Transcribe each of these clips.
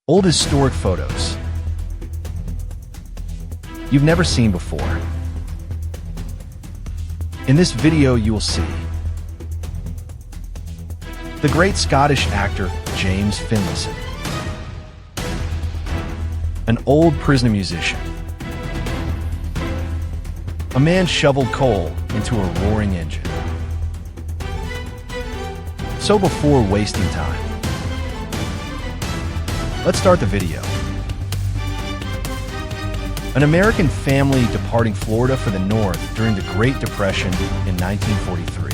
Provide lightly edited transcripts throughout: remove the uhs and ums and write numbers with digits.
Old historic photos you've never seen before. In this video, you will see the great Scottish actor James Finlayson, an old prisoner musician, a man shoveled coal into a roaring engine. So before wasting time, let's start the video. An American family departing Florida for the North during the Great Depression in 1943.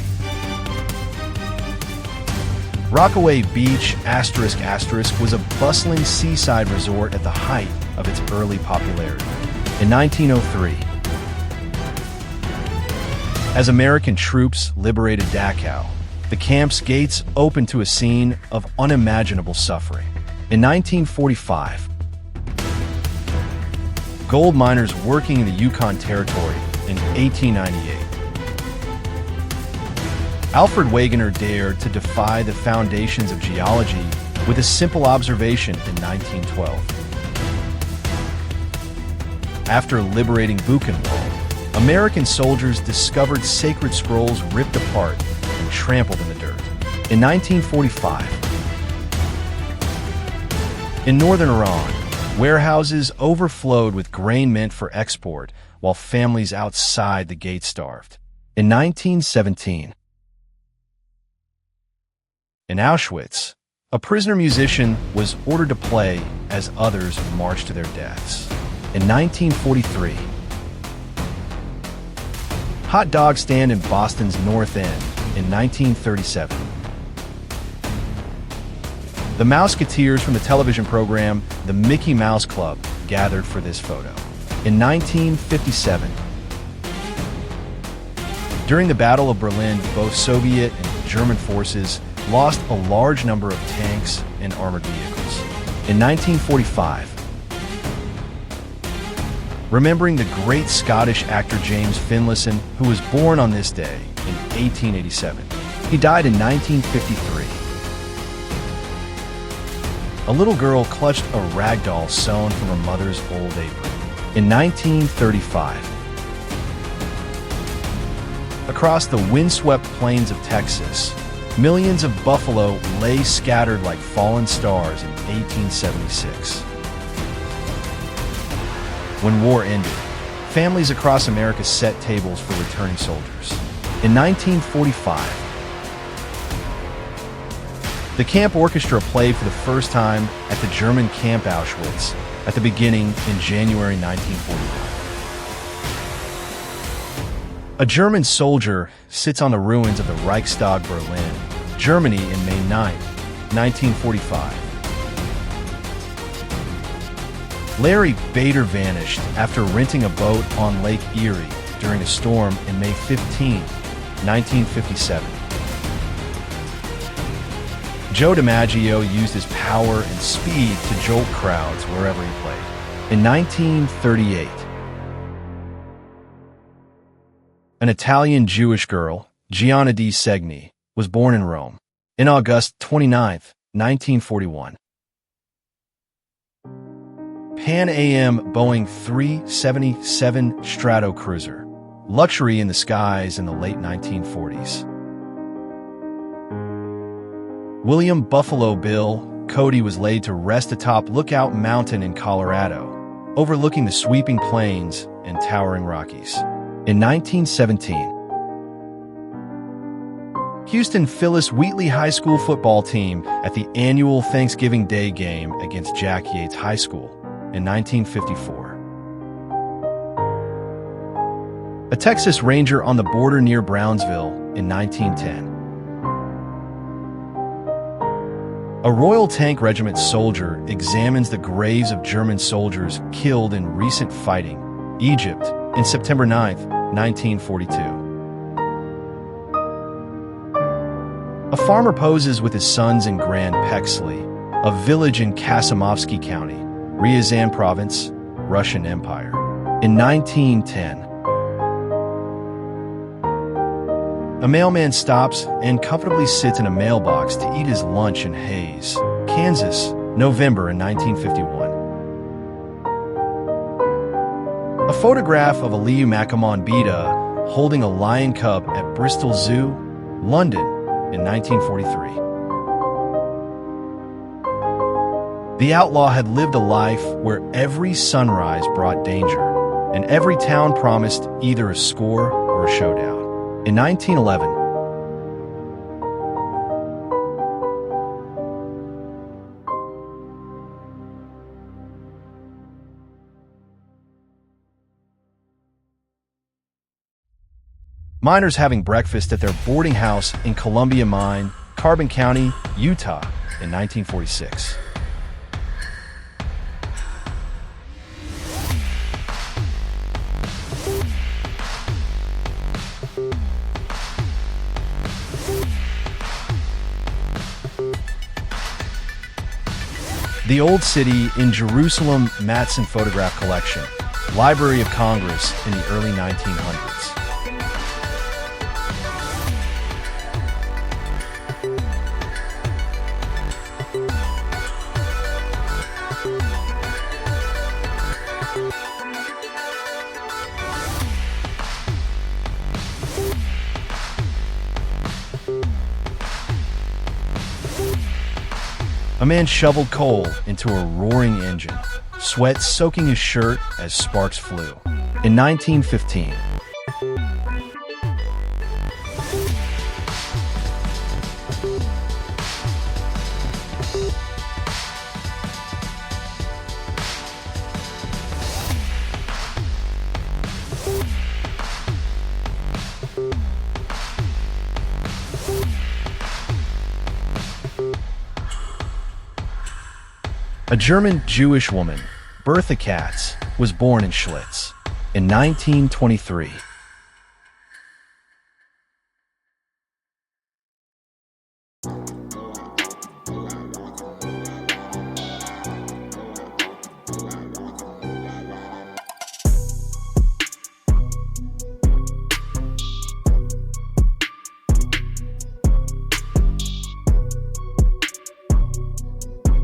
Rockaway Beach was a bustling seaside resort at the height of its early popularity. In 1903, as American troops liberated Dachau, the camp's gates opened to a scene of unimaginable suffering. In 1945, gold miners working in the Yukon Territory in 1898. Alfred Wegener dared to defy the foundations of geology with a simple observation in 1912. After liberating Buchenwald, American soldiers discovered sacred scrolls ripped apart and trampled in the dirt. In 1945, in northern Iran, warehouses overflowed with grain meant for export, while families outside the gate starved. In 1917, in Auschwitz, a prisoner musician was ordered to play as others marched to their deaths. In 1943, hot dog stand in Boston's North End in 1937. The Mouseketeers from the television program The Mickey Mouse Club gathered for this photo. In 1957, during the Battle of Berlin, both Soviet and German forces lost a large number of tanks and armored vehicles. In 1945, remembering the great Scottish actor James Finlayson, who was born on this day in 1887. He died in 1953. A little girl clutched a rag doll sewn from her mother's old apron. In 1935, across the windswept plains of Texas, millions of buffalo lay scattered like fallen stars in 1876. When war ended, families across America set tables for returning soldiers. In 1945, the camp orchestra played for the first time at the German camp Auschwitz at the beginning in January 1941. A German soldier sits on the ruins of the Reichstag, Berlin, Germany in May 9, 1945. Larry Bader vanished after renting a boat on Lake Erie during a storm in May 15, 1957. Joe DiMaggio used his power and speed to jolt crowds wherever he played. In 1938, an Italian Jewish girl, Gianna di Segni, was born in Rome. In August 29, 1941, Pan Am Boeing 377 Stratocruiser, luxury in the skies in the late 1940s. William Buffalo Bill Cody was laid to rest atop Lookout Mountain in Colorado, overlooking the sweeping plains and towering Rockies. In 1917, Houston Phyllis Wheatley High School football team at the annual Thanksgiving Day game against Jack Yates High School in 1954. A Texas Ranger on the border near Brownsville in 1910. A Royal Tank Regiment soldier examines the graves of German soldiers killed in recent fighting, Egypt, in September 9, 1942. A farmer poses with his sons in Grand Pexley, a village in Kasimovsky County, Ryazan Province, Russian Empire. In 1910, a mailman stops and comfortably sits in a mailbox to eat his lunch in Hays, Kansas, November in 1951. A photograph of Aliyu Makamon Bida holding a lion cub at Bristol Zoo, London, in 1943. The outlaw had lived a life where every sunrise brought danger, and every town promised either a score or a showdown. In 1911, miners having breakfast at their boarding house in Columbia Mine, Carbon County, Utah, in 1946. The Old City in Jerusalem Matson Photograph Collection, Library of Congress in the early 1900s. A man shoveled coal into a roaring engine, sweat soaking his shirt as sparks flew. In 1915, a German Jewish woman, Bertha Katz, was born in Schlitz in 1923.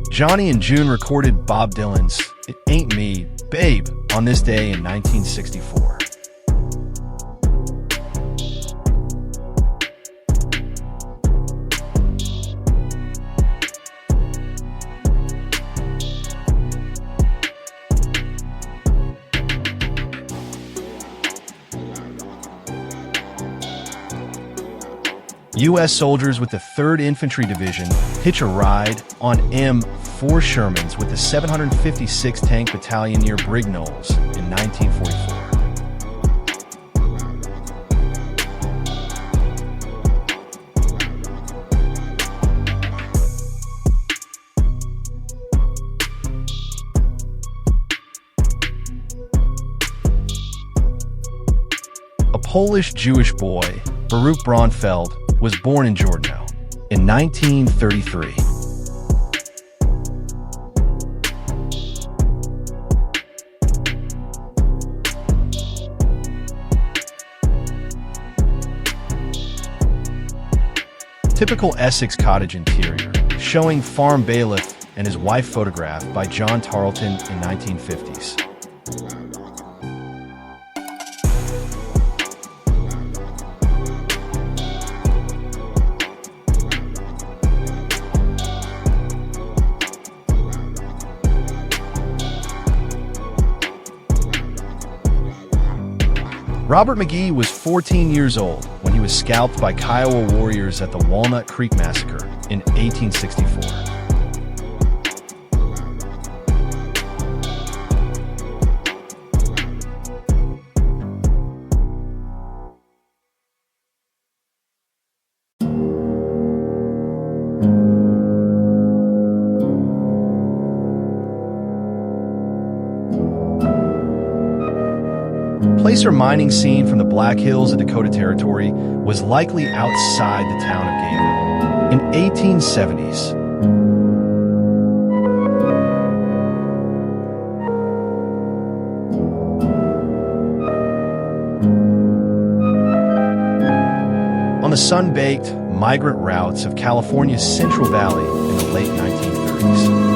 Johnny and June recorded Bob Dylan's "It Ain't Me, Babe" on this day in 1964. U.S. soldiers with the 3rd Infantry Division hitch a ride on M4 Shermans with the 756th Tank Battalion near Brignoles in 1944. A Polish-Jewish boy, Baruch Braunfeld, was born in Jordanville in 1933. Typical Essex cottage interior, showing farm bailiff and his wife photographed by John Tarleton in 1950s. Robert McGee was 14 years old when he was scalped by Kiowa warriors at the Walnut Creek Massacre in 1864. Placer mining scene from the Black Hills of Dakota Territory was likely outside the town of Gainesville. In 1870s, on the sun-baked migrant routes of California's Central Valley in the late 1930s.